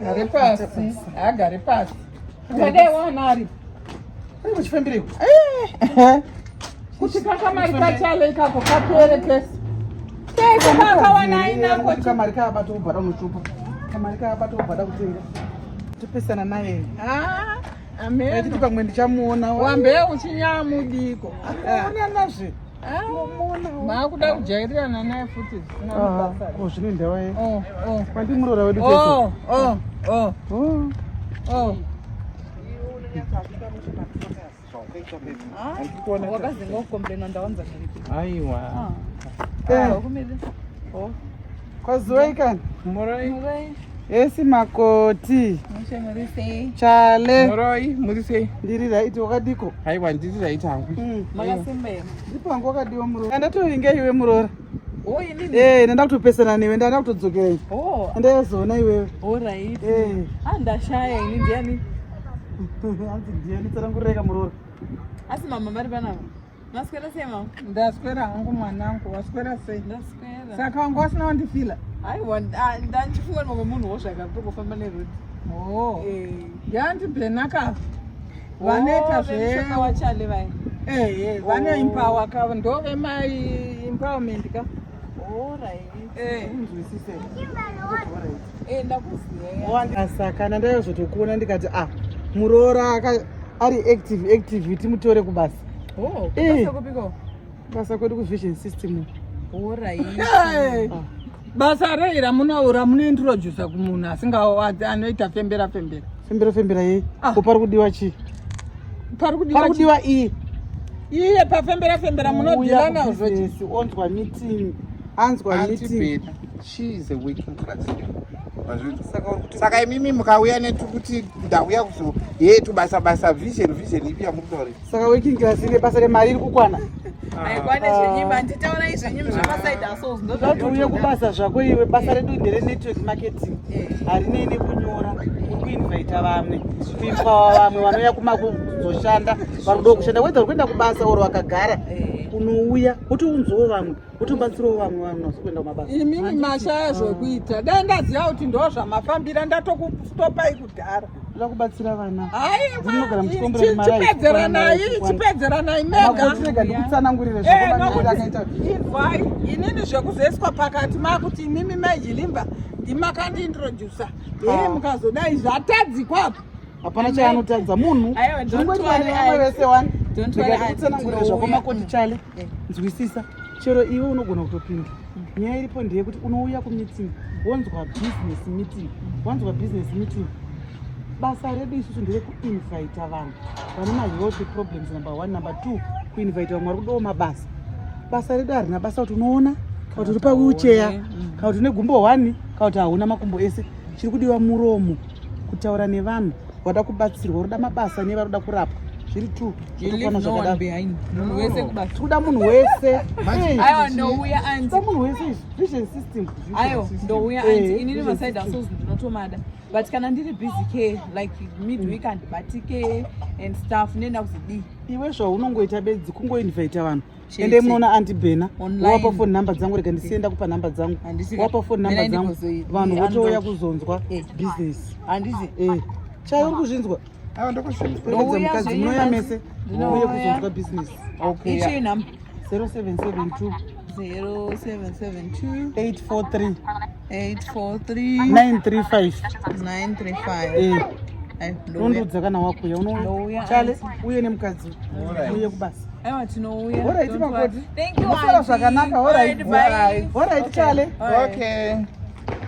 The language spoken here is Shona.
Gare pasi. Gare pasi. Ngade wanari. Uchifambireko. Kuti kakamari kachale ikako kapere kesi. Kesi kakawana inako. Kamari kabata ubhara unotupa. Kamari kabata ubhara kutenga. Tipesana naye. Amen. Eti pamwe ndichamuona. Wambe uchinyamudiko. Ona nazve. Makuda kujairirana naye futi. Zvine ndawa ye. Pandimurora wedu Aiwa. Kwaziwaikani? Murai. Esi makoti. Chale. Murise. Ndiri raiti wakadiko? Aiwa ndiri raiti hangu. Makasimbe. Ndipo wangu wakadiwa murora. Ndatoinge iwe murora. Inini. Ndanda kutopesana newe, ndanda kutodzokera. Ndayazona iwewe. Alright. Andashaya ini ndiani. Anzi ndiani tsarangureka murora. Asi mama vari panapa. Maswera sei mama? Ndaswera hangu mwanangu, waswera sei? Ndaswera. Saka wangu wasina wandifila? Aiwa, ndandichifunga mamwe munhuwo zvakatokufamba nerudi. Yandibhenaka. Vanoita zvewachale vai. Vane impawa ka ndove mai empowerment ka. Alright. Unzwisise. Ndakuziya. Saka ndayozotokuona ndikati murora ari active timutore kubasa. Kubasa kupiko? Basa kwedu kuvision system. Alright. Basa reira munointroduce kumunhu anoita fembera. Fembera ye. Upari kudiwa chi? Pari kudiwa iyi. Iye pafembera munodhila nazvo chi? Onzwa meeting. Anzwa meeting. She is a working class. Saka imimi mukauya netu kuti ndauya kuzo yetu basa vision ipi yamudore. Saka working class ine basa remari iri kukwana. Aikwane zvenyimba nditaona izvenyimba zvamasaidi asos ndoti uye kubasa zvako iwe basa redu ndere network marketing. Harine nekunyora, kuinvita vamwe, kuimpawa vamwe vanouya kuzoshanda, varudo kushanda whether kuenda kubasa oro wakagara. Unouya utiunzwo vamwe, utibatsirawo vamwe vanozokuenda kumabasa. Imini mashaya zvekuita. Dai ndaziva kuti ndo zvamafambira ndatokustopai kudhara. Kubatsira vana. Chipedzeranai mega. Ndikutsanangurire inini zvekuzoiswa pakati makuti imimi majilimba ndimakandiintroducer. Mukazodai zvatadzikwapo. Hapana chaanotadza munhu. Vese wani. Ndikutsanangurire zvako makoti chale. Nzwisisa. Chero iwe unogona kutopinda. Nyaya iripo ndeyekuti unouya kumeeting, wonzwa business meeting. Basa redu isusu ndere kuinvita vanhu vane mahealth problems number 1, number 2 kuinvita vamwe vari kudawo mabasa. Basa redu harina basa kuti unoona kana kuti uri pawheelchair kana kuti une gumbo 1 kana kuti hauna makumbo ese. Chiri kudiwa muromo, kutaura nevanhu vada kubatsirwa, roda mabasa nevaroda kurapwa. Zviri true. Kuda munhu wese. Aiwa ndouya anti. Munhu wese vision system. Aiwa ndouya anti. Inini masaidi asos ndinotomada. But kana ndiri busy care like midweek and batike and stuff nenda kuzidi. Iwe zvaunongoita bedzi kungoinvita vanhu. Ende munoona andibhena. Wapa phone number dzangu rega ndisienda kupa number dzangu. Wapa phone number dzangu. Vanhu votouya kuzonzwa business. Handizi. Chai uri kuzvinzwa? Ndokuzvinzwa. Mukadzi munoya mese. Uye kuzonzwa business. Okay. Ichi number 0772 843 935. Ndondudza kana wakuya unoona chale uye nemukadzi uye kubasa. Aiwa tinouya. Alright makoti. Thank you. Musara zvakanaka. Alright chale. Okay.